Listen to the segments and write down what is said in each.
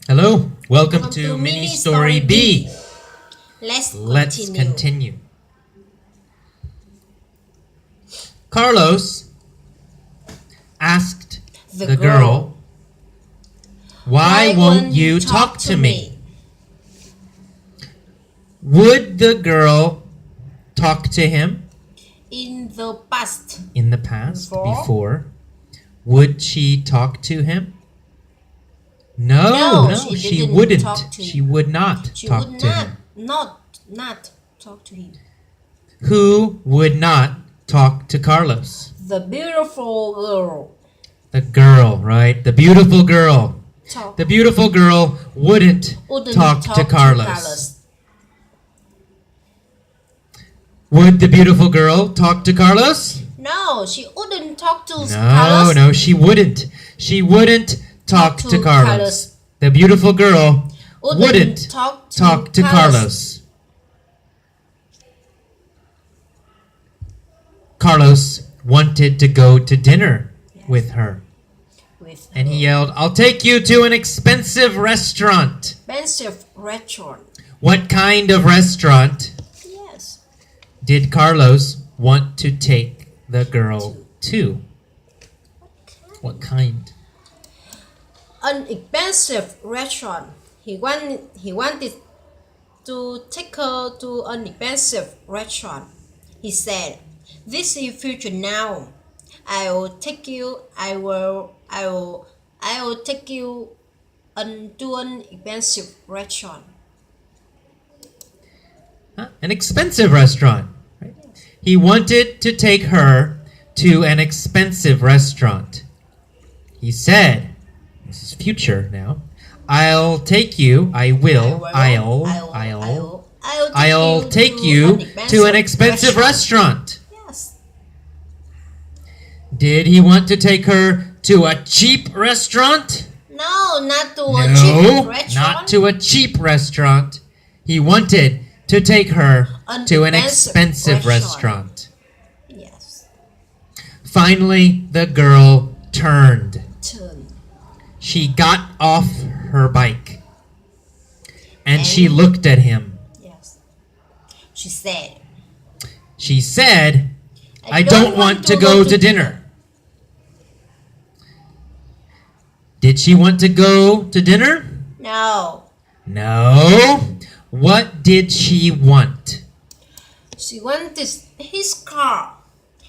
Hello, welcome to mini story B. Let's continue. Carlos asked the girl, "Why won't you talk to me?" Would the girl talk to him In the past, in the past, before? Would she talk to him? No, she didn't wouldn't. talk to him. She would not she talk would to not, him. not talk to him. Who would not talk to Carlos? The beautiful girl. The girl, right? The beautiful girl. Talk. The beautiful girl wouldn't talk to Carlos. Would the beautiful girl talk to Carlos? No, she wouldn't talk to Carlos. No, she wouldn't. She wouldn't talk to Carlos. The beautiful girl wouldn't talk to Carlos. Carlos wanted to go to dinner with her. And he yelled, "I'll take you to an expensive restaurant." Expensive restaurant. What kind of restaurant Yes. did Carlos want to take the girl to? What kind? An expensive restaurant. He wanted to take her to an expensive restaurant. He said, "This is future now. I will take you to an expensive restaurant." An expensive restaurant. Right? He wanted to take her to an expensive restaurant. He said, this is future now, "I'll take you, I'll take you to an expensive restaurant." Yes. Did he want to take her to a cheap restaurant? No, not to a cheap restaurant. Not to a cheap restaurant. He wanted to take her to an expensive restaurant. Yes. Finally, the girl turned. Turn. She got off her bike and she looked at him. Yes. She said, "I don't want to go to dinner." Did she want to go to dinner? No. No. What did she want? She wanted his car.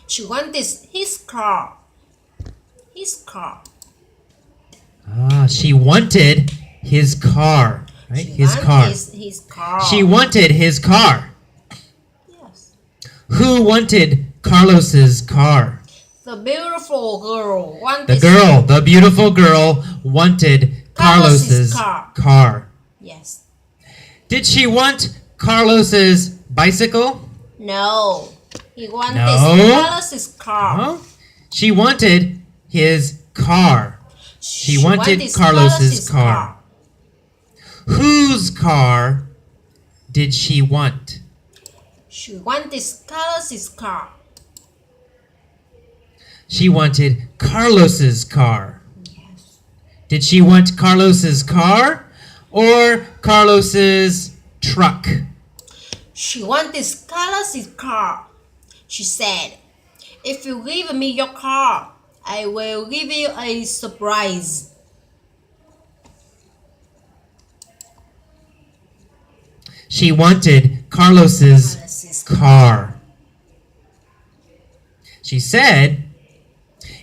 She wanted his car. His car. She wanted his car. Right? His car. His car. She wanted his car. Yes. Who wanted Carlos's car? The beautiful girl wanted. The beautiful girl wanted Carlos's car. Yes. Did she want Carlos's bicycle? No. He wanted No. Carlos's car. Huh? She wanted his car. She wanted Carlos's car. Whose car did she want? She wanted Carlos's car. She wanted Carlos's car. Yes. Did she want Carlos's car or Carlos's truck? She wanted Carlos's car. She said, "If you give me your car, I will give you a surprise." She wanted Carlos's car. She said,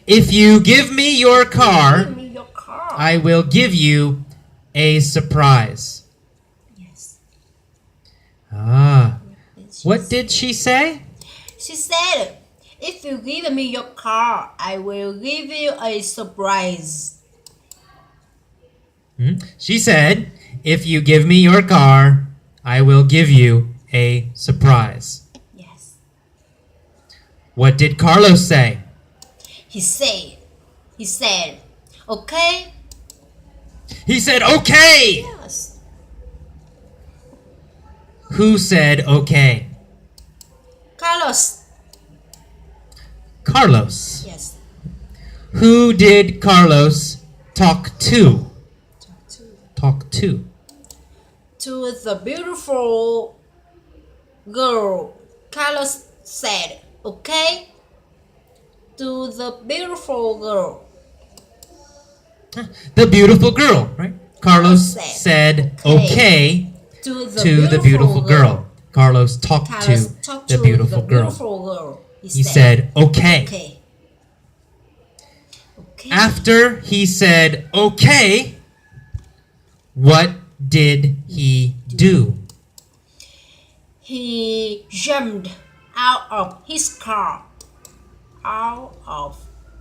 "If you give me your car, Give me your car. I will give you a surprise." Yes. What did she say? She said, "If you give me your car, I will give you a surprise." She said, "If you give me your car, I will give you a surprise." Yes. What did Carlos say? He said, "Okay." He said, "Okay." Yes. Who said okay? Carlos. Carlos. Yes. Who did Carlos talk to? talk to? To the beautiful girl, Carlos said, okay? To the beautiful girl. The beautiful girl, right? Carlos said okay To the beautiful girl. Carlos talked Carlos to talked the to beautiful the girl. beautiful girl. He said okay. Okay. Okay. After he said okay, what did he do? He jumped out of his car. Out of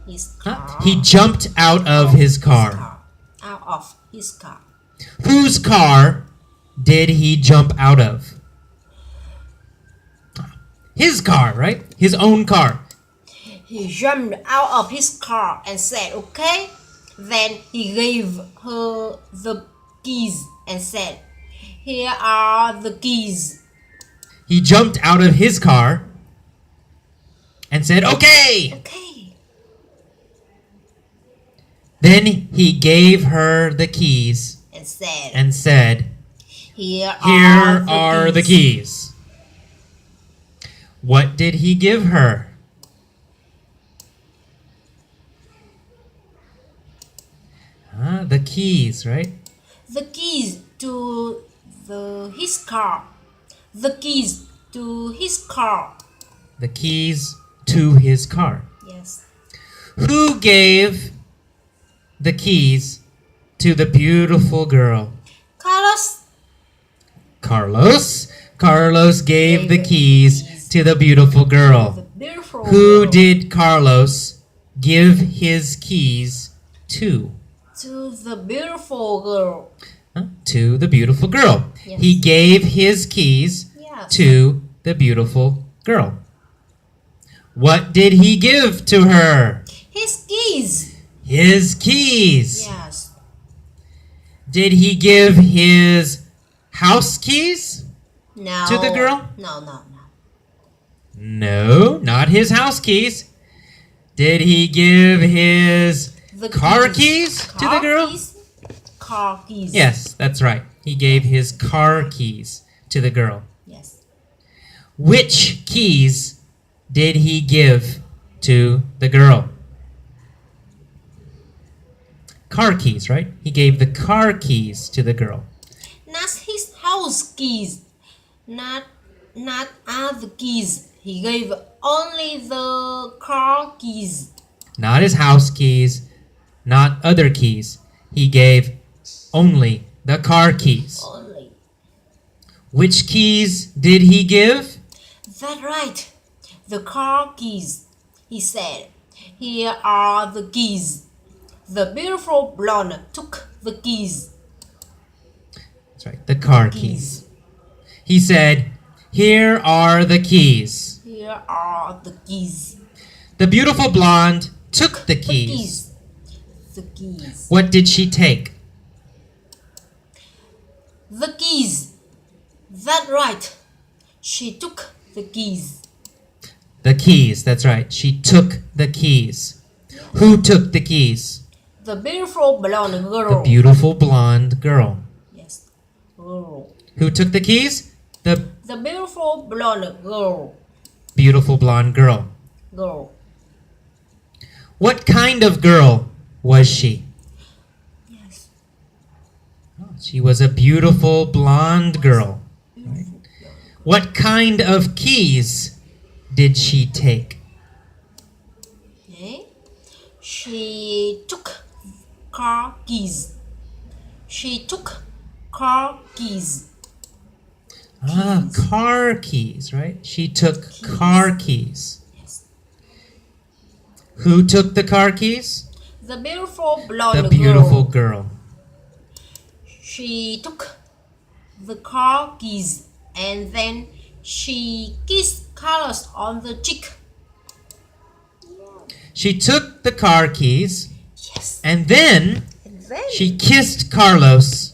his car. He jumped out of his car. Out of his car. Whose car did he jump out of? His car, right? His own car. He jumped out of his car and said, okay. Then he gave her the keys and said, here are the keys. He jumped out of his car and said, okay. Okay. Then he gave her the keys And said, here are the keys. What did he give her? The keys, right? The keys to his car. The keys to his car. The keys to his car. Yes. Who gave the keys to the beautiful girl? Carlos. Carlos gave the keys to the beautiful girl. The beautiful Who girl. did Carlos give his keys to? To the beautiful girl. To the beautiful girl. Yes. He gave his keys Yes. to the beautiful girl. What did he give to her? His keys. His keys. Yes. Did he give his house keys No. to the girl? No. No, not his house keys. Did he give his The car keys to the girl? Car keys. Yes, that's right. He gave his car keys to the girl. Yes. Which keys did he give to the girl? Car keys, right? He gave the car keys to the girl. Not his house keys. Not other keys. He gave only the car keys. Not his house keys, not other keys. He gave only the car keys. Only. Which keys did he give? That's right. The car keys. He said, here are the keys. The beautiful blonde took the keys. That's right, the car keys. He said, here are the keys. Here are the keys. The beautiful blonde took the keys. The keys. What did she take? The keys. That's right. She took the keys. The keys, that's right. She took the keys. Who took the keys? The beautiful blonde girl. The beautiful blonde girl. Yes. Girl. Who took the keys? The The beautiful blonde girl. beautiful blonde girl. Girl. What kind of girl was she? Yes. She was a beautiful blonde girl. Beautiful. What kind of keys did she take? Okay. She took car keys. She took car keys. Car keys, right? She took car keys. Yes. Who took the car keys? The beautiful blonde The beautiful girl. girl. She took the car keys and then she kissed Carlos on the cheek. She took the car keys Yes. and then she kissed Carlos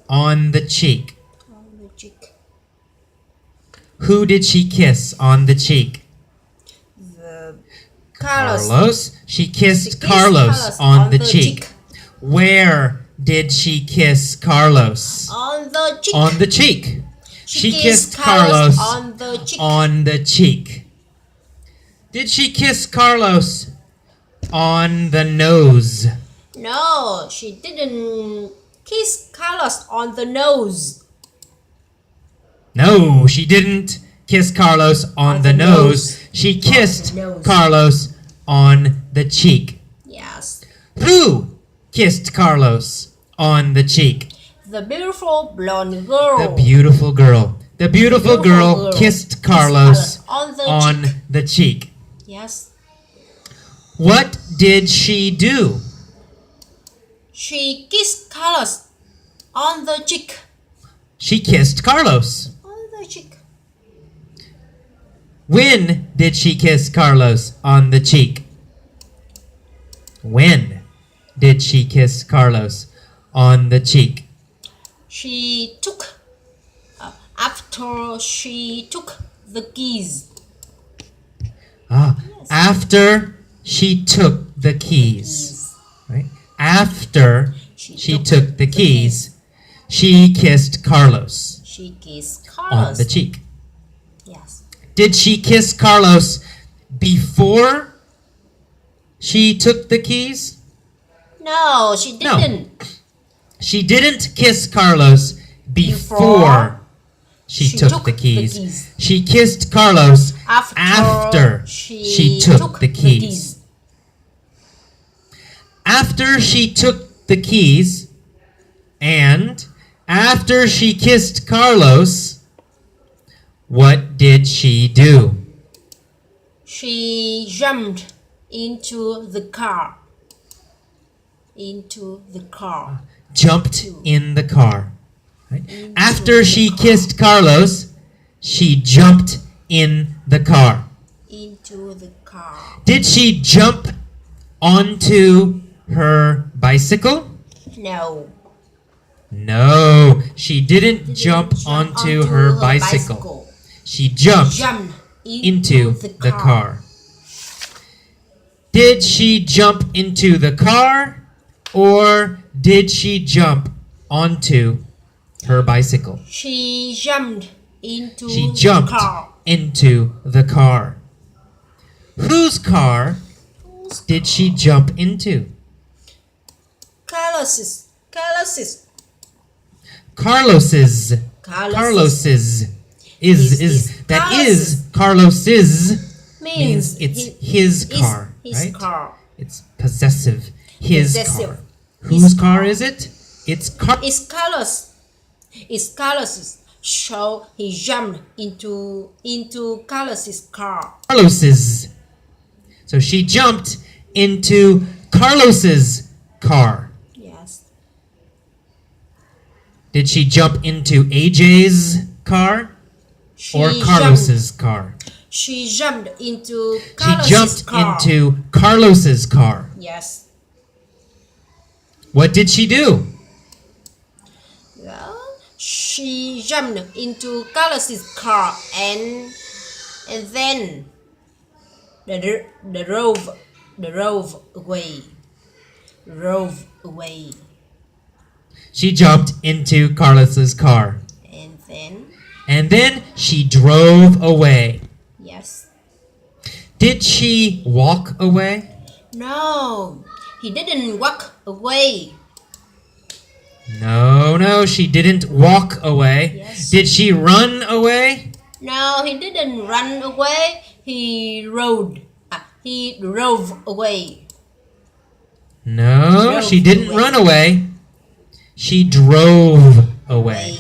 on the cheek. on the cheek. Who did she kiss on the cheek? The Carlos. Carlos. She kissed She kissed Carlos on the cheek. Where did she kiss Carlos? On the cheek. On the cheek. She kissed Carlos on the cheek. on the cheek. Did she kiss Carlos on the nose? No, she didn't kiss Carlos on the nose. No, she didn't kiss Carlos on the nose. She kissed nose. Carlos on the cheek. Yes. Who kissed Carlos on the cheek? The beautiful blonde girl. The beautiful girl. The beautiful girl kissed Carlos on on the cheek. Yes. What did she do? She kissed Carlos on the cheek. She kissed Carlos. On the cheek. When did she kiss Carlos on the cheek? When did she kiss Carlos on the cheek? She took after she took the keys. After she took the keys. Right? After she took the keys, she kissed Carlos She kissed on Carlos. the cheek. Yes. Did she kiss Carlos before she took the keys? No, she No. didn't. She didn't kiss Carlos before she took the keys. She kissed Carlos after she took the keys. After she took the keys and after she kissed Carlos, what did she do? She jumped into the car. Into the car. Jumped in the car. Right? After she kissed Carlos, she jumped in the car. Into the car. Did she jump onto her bicycle? No. No, she didn't jump onto her bicycle. She jumped into the car. Did she jump into the car or did she jump onto her bicycle? She jumped into She jumped the car. into the car. Whose car did she jump into? Carlos's. Carlos's. Carlos's. Carlos's. Carlos's. Is that is Carlos's means it's his car, his right? car. It's possessive. His Possessive. car. Whose car is it? It's It's Carlos. It's Carlos's. So he jumped into Carlos's car. Carlos's. So she jumped into Carlos's car. Yes. Did she jump into AJ's car or Carlos's car? She jumped into She Carlos's jumped car. into Carlos's car. Yes. What did she do? Well, she jumped into Carlos's car and then the drove away. Drove away. She jumped into Carlos's car. And then And then she drove away. yes. Did she walk away? No, he didn't walk away. No, she didn't walk away. Yes. Did she run away? No, he didn't run away. He rode. He drove away. No, Drove she didn't away. run away. She drove away.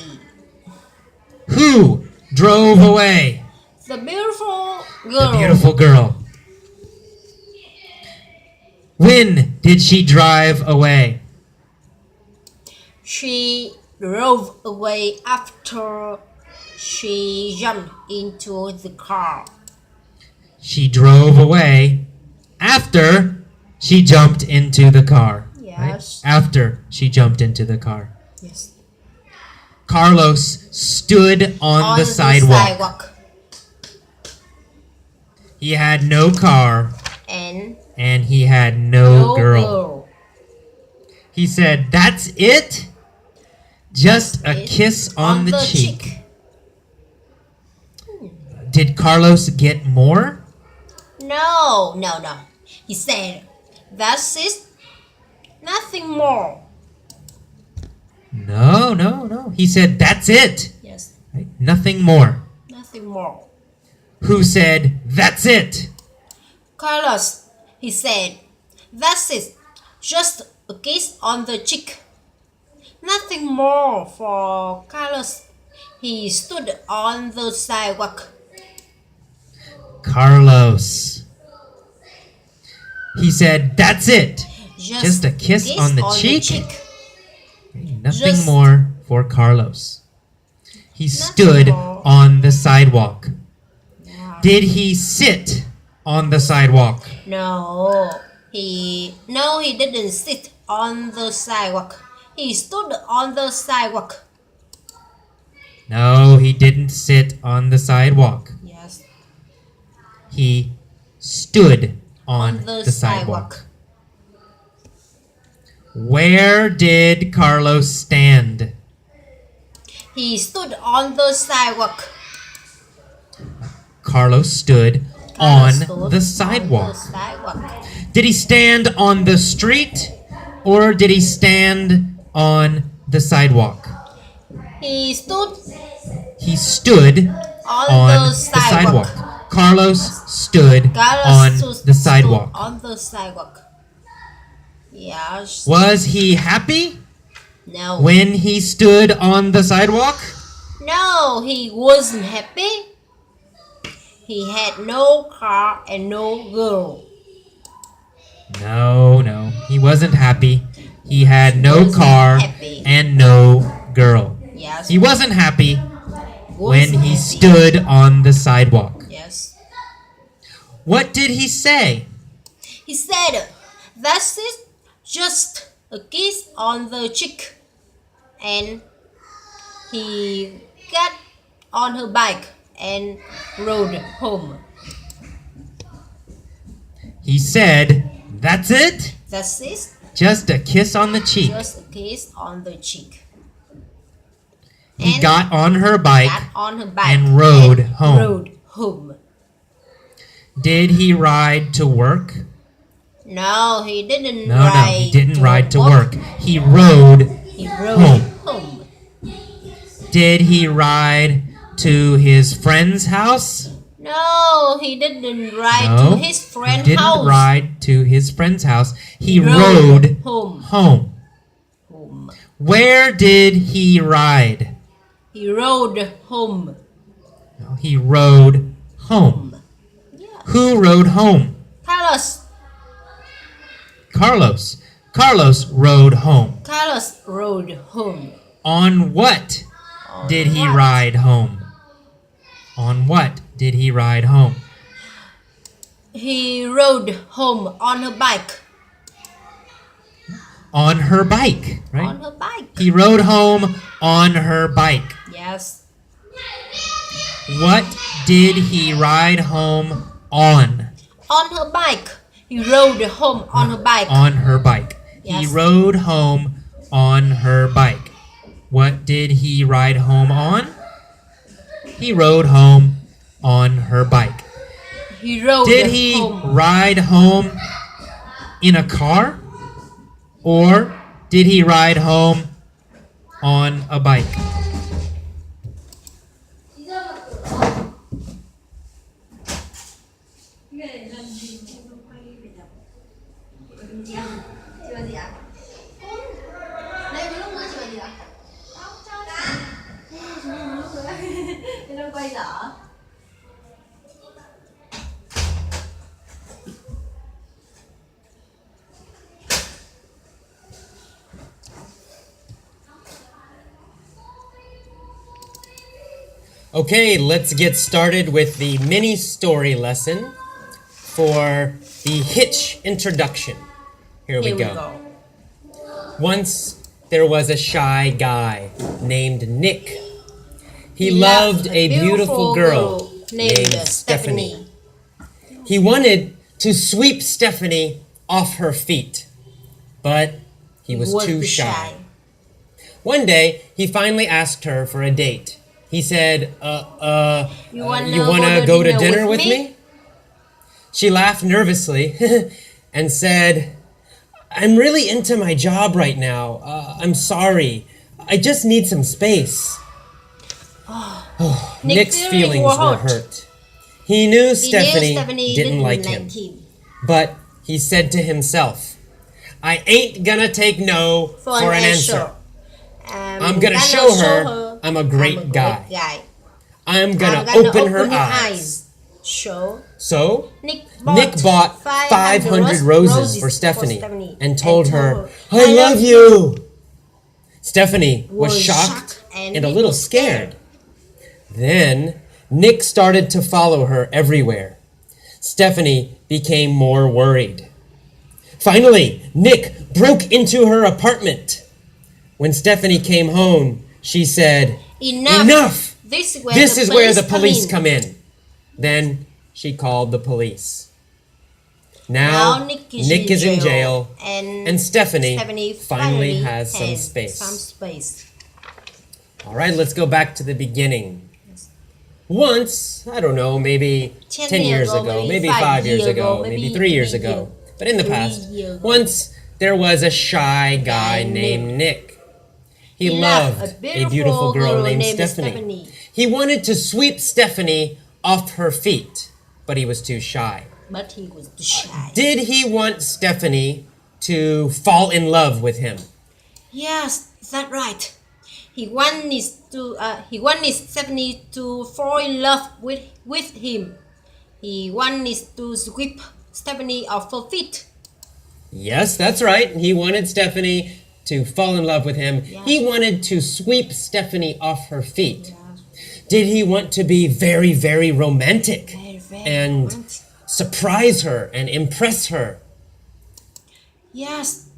Who drove away? The beautiful girl. The beautiful girl. When did she drive away? She drove away after she jumped into the car. She drove away after she jumped into the car. right? Yes. After she jumped into the car. Yes. Carlos stood on the sidewalk. He had no car And and he had no girl. He said, "That's it? Just a kiss on the cheek." Did Carlos get more? No. He said, "That's it. Nothing more." No. He said, "That's it." Yes, Right? Nothing more. nothing more. Who said, "That's it"? Carlos, he said, "That's it. Just a kiss on the cheek." Nothing more for Carlos. He stood on the sidewalk. Carlos. He said, "That's it. Just a kiss on the cheek." Nothing Just- more for Carlos. He Nothing stood more. on the sidewalk. Yeah. Did he sit on the sidewalk? No, he didn't sit on the sidewalk. He stood on the sidewalk. No, he didn't sit on the sidewalk. Yes, He stood on on the the sidewalk. Where did Carlos stand? He stood on the sidewalk. Carlos stood Carlos on stood the sidewalk. On the sidewalk. Did he stand on the street or did he stand on the sidewalk? He stood He stood on the sidewalk. Carlos stood on the sidewalk. Stood on the sidewalk. Yes. Was he happy No. when he stood on the sidewalk? No, he wasn't happy. He had no car and no girl. No. He wasn't happy. He had no Wasn't car happy. and no girl. Yes. He wasn't happy when wasn't he happy. stood on the sidewalk. Yes. What did he say? He said, "That's it. Just a kiss on the cheek." And he got on her bike and rode home. He said, "That's it? That's it. Just a kiss on the cheek." Just a kiss on the cheek. He And got on her bike. got on her bike and rode home. Rode home. Did he ride to work? No, he didn't No, ride. he didn't ride to work. work. He rode. He rode home. home. Did he ride to his friend's house? No, he didn't ride No, to his he friend's didn't house. ride to his friend's house. He Rode rode home. home. Home. Where did he ride? He rode home. No, he rode home. Yeah. Who rode home? Carlos. Carlos. Carlos rode home. Carlos rode home. On what On did he what? ride home? On what did he ride home? He rode home on a bike. On her bike, right? On a bike. He rode home on her bike. Yes. What did he ride home on? On her bike. He rode home on her bike. On her bike. He Yes. rode home on her bike. What did he ride home on? He rode home on her bike. He rode Did he home. ride home in a car? Or did he ride home on a bike? Okay, let's get started with the mini story lesson for the Hitch introduction. Here we go. Once there was a shy guy named Nick. He loved a beautiful girl named Stephanie. He wanted to sweep Stephanie off her feet, but He was too shy. One day, he finally asked her for a date. He said, you wanna go to dinner with me? She laughed nervously and said, I'm really into my job right now. I'm sorry. I just need some space. Nick's feelings were hurt. He knew Stephanie didn't like him. But he said to himself, I ain't gonna take no for an answer. I'm gonna show her I'm a great guy. I'm gonna open her eyes. So, Nick bought 500 roses for Stephanie and told her, I love you. Stephanie was shocked and a little scared. Then, Nick started to follow her everywhere. Stephanie became more worried. Finally, Nick broke into her apartment. When Stephanie came home, she said, Enough! This is where the police come in. Then she called the police. Now Nick is in jail, and Stephanie finally has some space. All right, let's go back to the beginning. Once, I don't know, maybe 10 years ago, maybe 5 years ago, maybe 3 years ago, but in the past, once there was a shy guy named Nick. He loved a beautiful girl named Stephanie. He wanted to sweep Stephanie off her feet, but he was too shy. Did he want Stephanie to fall in love with him? Yes, that's right. He wanted Stephanie to fall in love with him. He wanted to sweep Stephanie off her feet. Yes, that's right. He wanted Stephanie to fall in love with him. Yes. He wanted to sweep Stephanie off her feet. Yes. Did he want to be very, very romantic and romantic. Surprise her and impress her? Yes,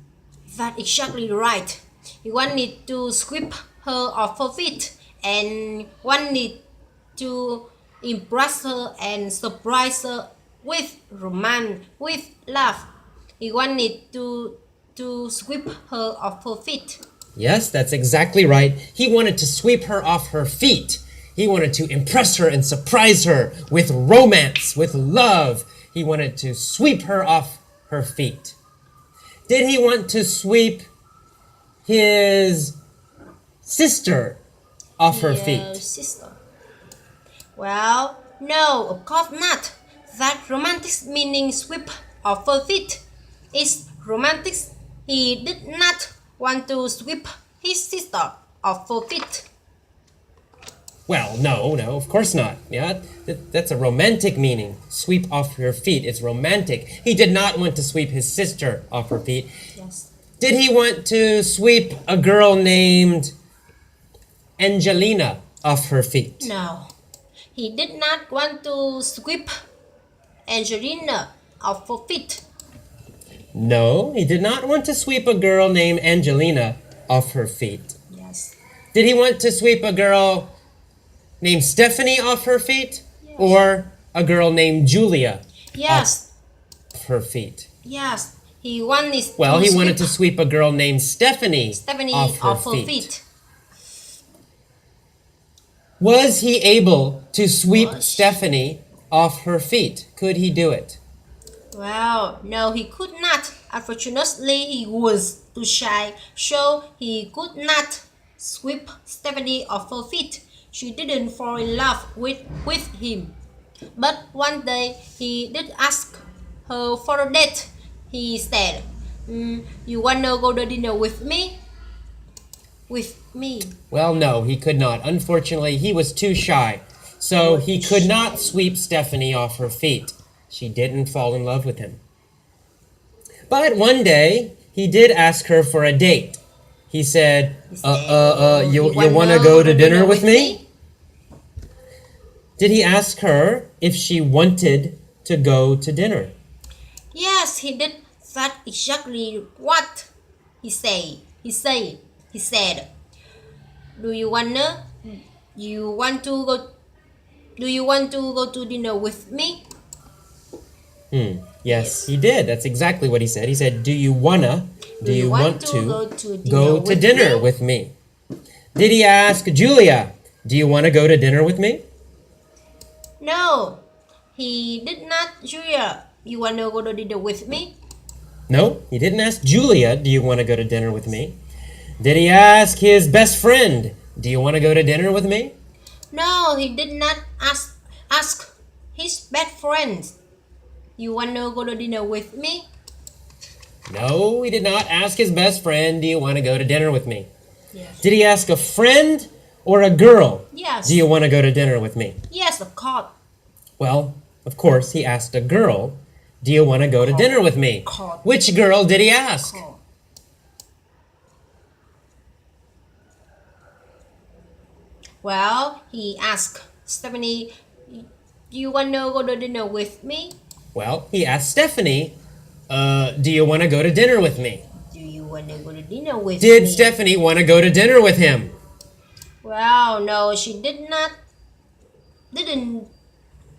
that's exactly right. He wanted to sweep her off her feet and wanted to impress her and surprise her with romance, with love. He wanted to sweep her off her feet. Yes, that's exactly right. He wanted to sweep her off her feet. He wanted to impress her and surprise her with romance, with love. He wanted to sweep her off her feet. Did he want to sweep his sister off her feet? Sister. Well, no, of course not. That romantic meaning sweep off her feet is romantic. He did not want to sweep his sister off her feet. Well, no, of course not. Yeah, that's a romantic meaning. Sweep off your feet. It's romantic. He did not want to sweep his sister off her feet. Yes. Did he want to sweep a girl named Angelina off her feet? No. He did not want to sweep Angelina off her feet. No, he did not want to sweep a girl named Angelina off her feet. Yes. Did he want to sweep a girl named Stephanie off her feet? Yes. Or a girl named Julia off her feet? Yes. He wanted to sweep a girl named Stephanie off her feet. Was he able to sweep Stephanie off her feet? Could he do it? Well, no, he could not. Unfortunately, he was too shy, so he could not sweep Stephanie off her feet. She didn't fall in love with him. But one day, he did ask her for a date. He said, you wanna go to dinner with me? With me? Well, no, he could not. Unfortunately, he was too shy. So he could not sweep Stephanie off her feet. She didn't fall in love with him. But one day, he did ask her for a date. He said, you wanna go to dinner with me? Did he ask her if she wanted to go to dinner? Yes, he did that exactly what he said. He said, do you want to go to dinner with me? Yes, he did. That's exactly what he said. He said, do you want to go to dinner with me? Did he ask Julia, do you want to go to dinner with me? No, he did not. Julia, you want to go to dinner with me? No, he didn't ask Julia, do you want to go to dinner with me? Did he ask his best friend, do you want to go to dinner with me? No, he did not ask his best friend, you want to go to dinner with me? No, he did not ask his best friend, do you want to go to dinner with me? Yes. Did he ask a friend or a girl? Yes. Do you want to go to dinner with me? Yes, of course. Well, of course, he asked a girl, do you want to go to dinner with me? Which girl did he ask? Well, he asked Stephanie, do you want to go to dinner with me? Well, he asked Stephanie, do you want to go to dinner with me? Do you want to go to dinner with me? Did Stephanie want to go to dinner with him? Well, no, she didn't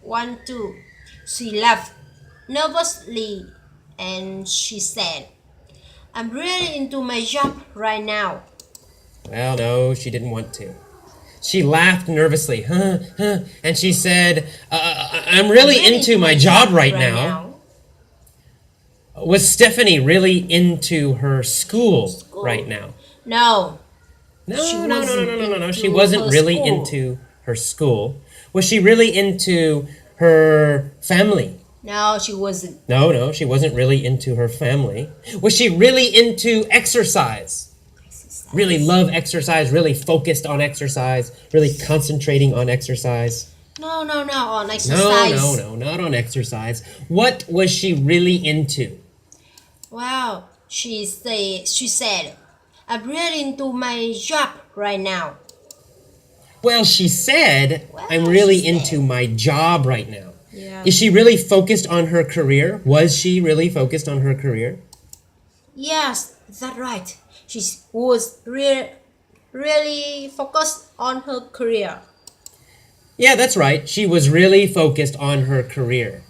want to. She laughed nervously and she said, I'm really into my job right now. Well, no, she didn't want to. She laughed nervously, and she said, I'm really into my job right now. Was Stephanie really into her school right now? No. No. She wasn't really into her school. Was she really into her family? No, she wasn't. No, she wasn't really into her family. Was she really into exercise? Really love exercise, really focused on exercise, really concentrating on exercise? No, on exercise. No, not on exercise. What was she really into? Well, she said, I'm really into my job right now. Well, she said, I'm really into my job right now. Yeah. Is she really focused on her career? Was she really focused on her career? Yes, that's right. She was really focused on her career. Yeah, that's right. She was really focused on her career.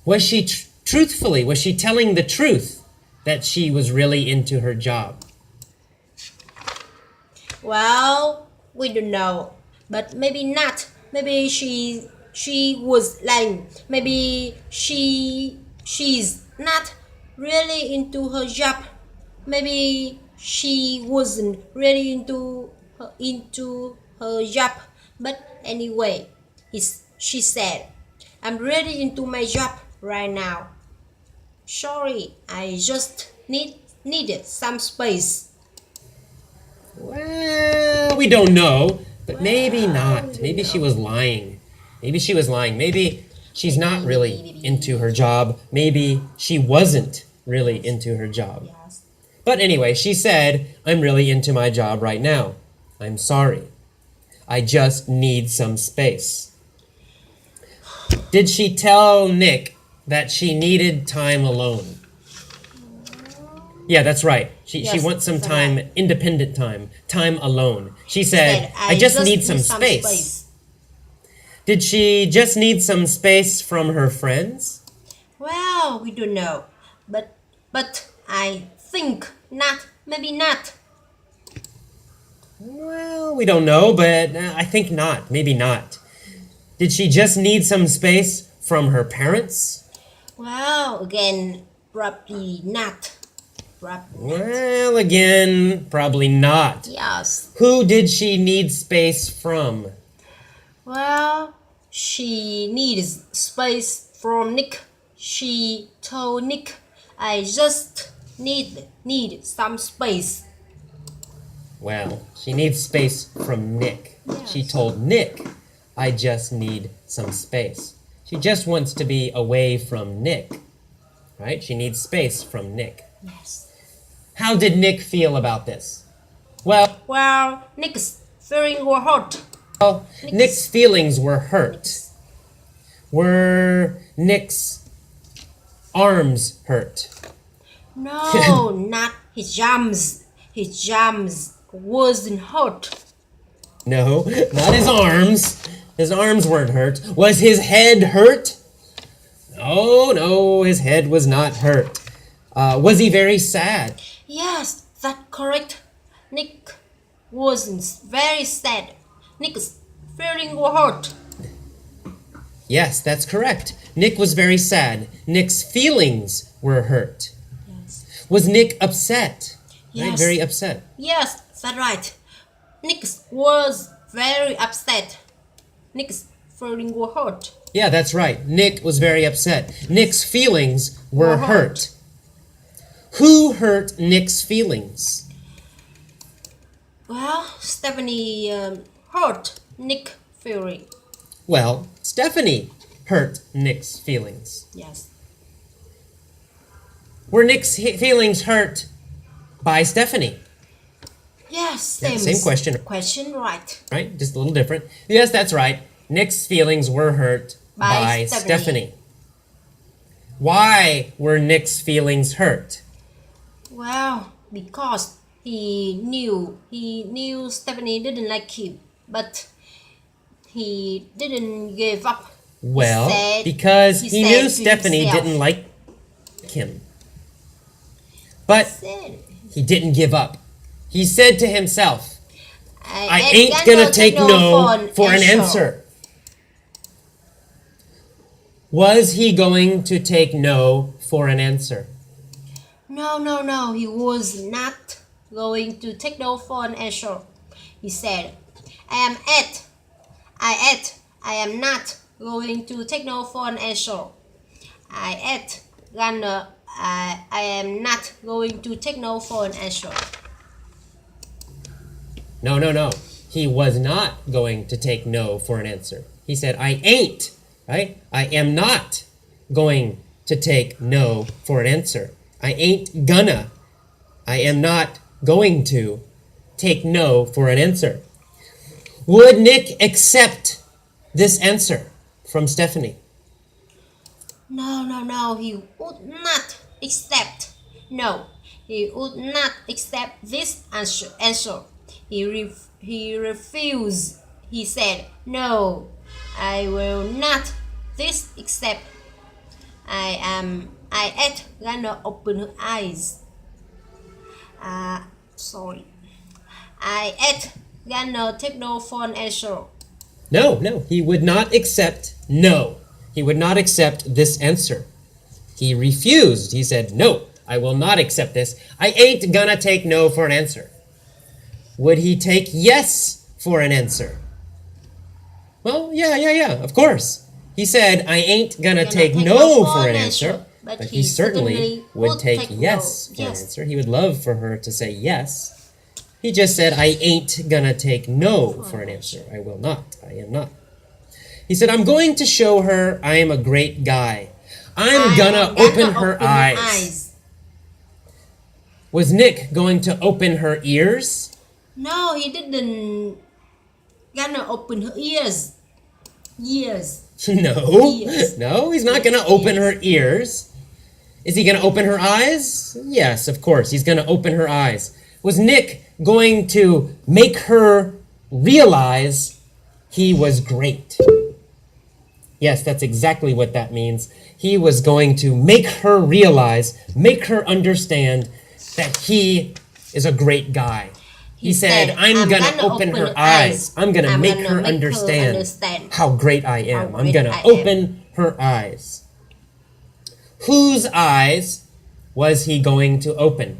Was she truthfully, was she telling the truth that she was really into her job? Well, we don't know, but maybe not. Maybe she was lying. Maybe she's not really into her job. Maybe she wasn't really into her job. But anyway, she said, I'm really into my job right now. Sorry, I just needed some space. Well, we don't know, but maybe not. Maybe she was lying. Maybe she's not really into her job. Maybe she wasn't really into her job. Yes. But anyway, she said, I'm really into my job right now. I'm sorry. I just need some space. Did she tell Nick that she needed time alone? Yeah, that's right. She wants some time, right. Independent time alone. She said, I just need some space. Did she just need some space from her friends? Well, we don't know. But I think not. Maybe not. Well, we don't know, but I think not. Maybe not. Did she just need some space from her parents? Well, again, probably not. Well, again, probably not. Yes. Who did she need space from? Well, she needs space from Nick. She told Nick, I just need some space. Well, she needs space from Nick. Yes. She told Nick, I just need some space. She just wants to be away from Nick, right? She needs space from Nick. Yes. How did Nick feel about this? Well, Nick's feelings were hurt. Well, Nick's feelings were hurt. Were Nick's arms hurt? No, not his arms. His arms wasn't hurt. No, not his arms. His arms weren't hurt. Was his head hurt? Oh, no, his head was not hurt. Was he very sad? Yes, that's correct. Nick was very sad. Nick's feeling was hurt. Yes, that's correct. Nick was very sad. Nick's feelings were hurt. Yes. Was Nick upset? Yes. Right? Very upset. Yes, that's right. Nick was very upset. Nick's feeling was hurt. Yeah, that's right. Nick was very upset. Nick's feelings were hurt. Who hurt Nick's feelings? Well, Stephanie hurt Nick's feeling. Well, Stephanie hurt Nick's feelings. Yes. Were Nick's feelings hurt by Stephanie? Yes, Yeah, same question. Question right. Right? Just a little different. Yes, that's right. Nick's feelings were hurt by Stephanie. Why were Nick's feelings hurt? Well, because he knew Stephanie didn't like him, but he didn't give up. Well, because he knew Stephanie himself. didn't like him. But he didn't give up. He said to himself, I ain't gonna take no for an answer. Was he going to take no for an answer? No, he was not going to take no for an answer. He said, I am not going to take no for an answer. I am not going to take no for an answer. No. He was not going to take no for an answer. He said, I ain't, right? I am not going to take no for an answer. I ain't gonna. I am not going to take no for an answer. Would Nick accept this answer from Stephanie? No, he would not accept. No, he would not accept this answer. He refused. He said, no, I will not this accept. I ain't gonna open her eyes. I ain't gonna take no for an answer. No, he would not accept no. He would not accept this answer. He refused. He said, no, I will not accept this. I ain't gonna take no for an answer. Would he take yes for an answer? Well, yeah, of course. He said, I ain't gonna take no for an answer. But he certainly would take yes for an answer. He would love for her to say yes. He just said, I ain't gonna take no for an answer. I will not. I am not. He said, I'm going to show her I am a great guy. I'm gonna open her eyes. Was Nick going to open her ears? No, he didn't gonna open her ears. Ears. No, he's not gonna open her ears. Is he gonna open her eyes? Yes, of course, he's gonna open her eyes. Was Nick going to make her realize he was great? Yes, that's exactly what that means. He was going to make her realize, make her understand that he is a great guy. He said, I'm gonna open her eyes. I'm gonna make her understand how great I am. I'm gonna open her eyes. Whose eyes was he going to open?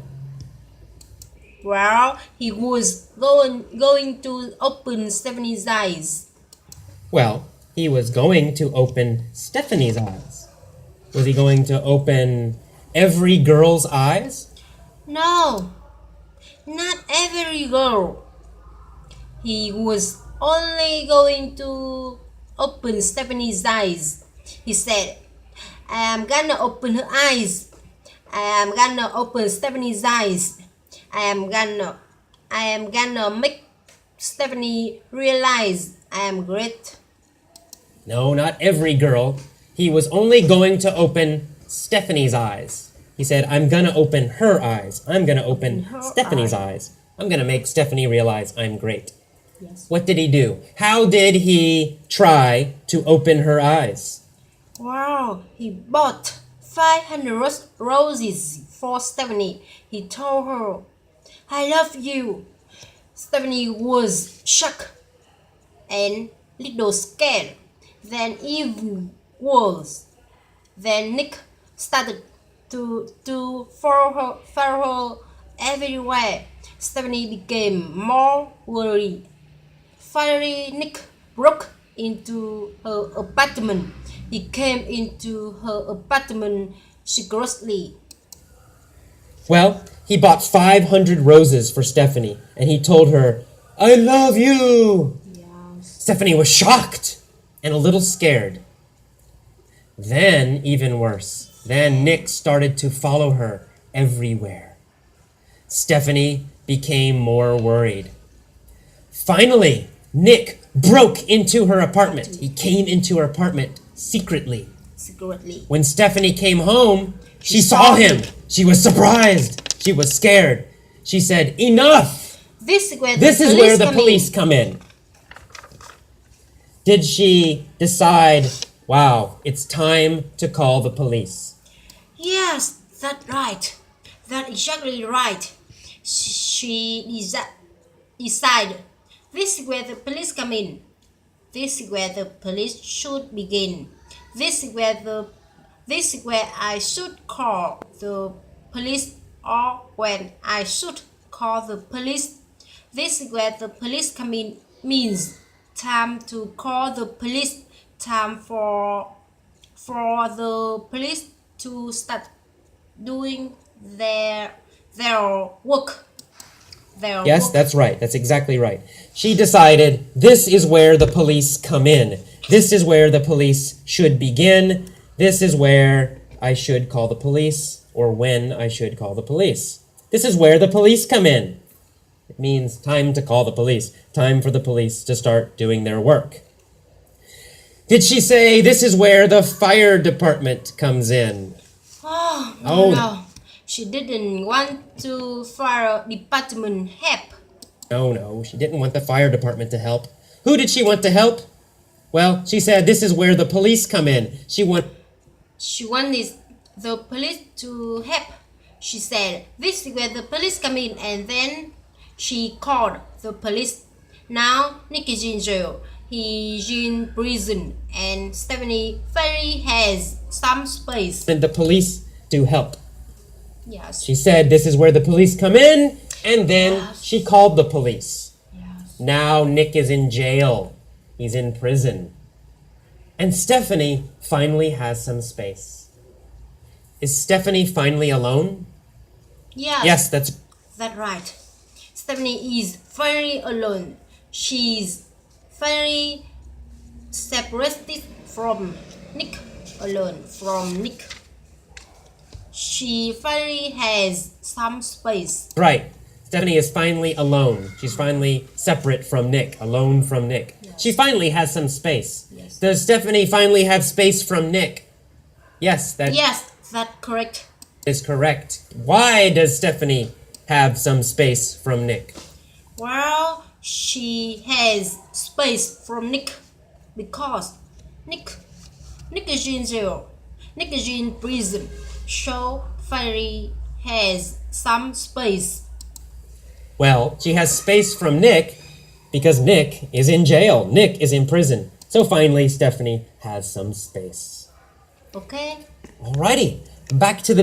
Well, he was going to open Stephanie's eyes. Well, he was going to open Stephanie's eyes. Was he going to open every girl's eyes? No, not every girl. He was only going to open Stephanie's eyes. He said, I am gonna open her eyes. I am gonna open Stephanie's eyes. I am gonna make Stephanie realize I am great. No, not every girl. He was only going to open Stephanie's eyes. He said, I'm gonna open her eyes. I'm gonna open Stephanie's eyes. I'm gonna make Stephanie realize I'm great. Yes. What did he do? How did he try to open her eyes? Wow, he bought 500 roses for Stephanie. He told her, I love you. Stephanie was shocked and little scared. Then even worse. Then Nick started to follow her everywhere. Stephanie became more worried. Finally, Nick broke into her apartment. He came into her apartment secretly. Well, he bought 500 roses for Stephanie, and he told her, I love you. Yes. Stephanie was shocked and a little scared. Then, even worse, Nick started to follow her everywhere. Stephanie became more worried. Finally, Nick broke into her apartment. He came into her apartment secretly. When Stephanie came home, she saw him. She was surprised. She was scared. She said, enough! This is where the police come in. Did she decide, wow, it's time to call the police? Yes, that's right. That's exactly right. She decided, this is where the police come in. This is where the police should begin. This is where I should call the police, or when I should call the police. This is where the police come in means time to call the police, time for the police to start doing their work. Yes, that's right. That's exactly right. She decided this is where the police come in. This is where the police should begin. This is where I should call the police, or when I should call the police. This is where the police come in. It means time to call the police. Time for the police to start doing their work. Did she say this is where the fire department comes in? No. She didn't want to fire department help. No, she didn't want the fire department to help. Who did she want to help? Well, she said this is where the police come in. She wanted the police to help. She said, this is where the police come in, and then she called the police. Now Nick is in jail. He's in prison, and Stephanie finally has some space. the police to help. Yes. She said this is where the police come in, and then she called the police. Yes. Now Nick is in jail. He's in prison. And Stephanie finally has some space. Is Stephanie finally alone? Yes, that's right. Stephanie is finally alone. She's finally separated from Nick. She finally has some space. right. Stephanie is finally alone. She's finally separate from Nick, alone from Nick. Yes. She finally has some space. Yes. Does Stephanie finally have space from Nick? Yes, that's correct. is correct. Why does Stephanie have some space from Nick? Well, she has space from Nick because Nick is in jail. Nick is in prison. So finally has some space. Well, she has space from Nick because Nick is in jail. Nick is in prison. So finally, Stephanie has some space. Okay? Alrighty, back to the